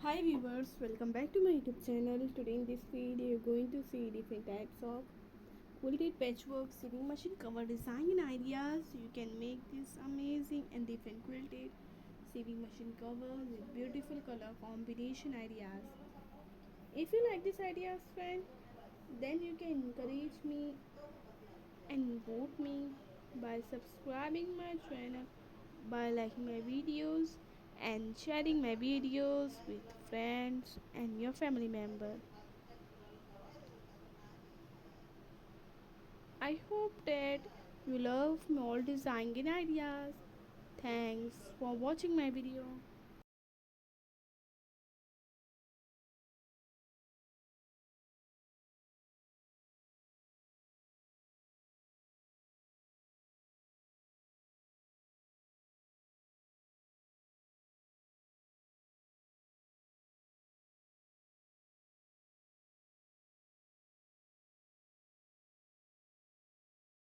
Hi viewers, welcome back to my YouTube channel. Today in this video you're going to see different types of quilted patchwork sewing machine cover design and ideas. You can make this amazing and different quilted sewing machine cover with beautiful color combination ideas. If you like these ideas friend, then you can encourage me and vote me by subscribing my channel, by liking my videos and sharing my videos with friends and your family member. I hope that you love my all design and ideas. Thanks for watching my video.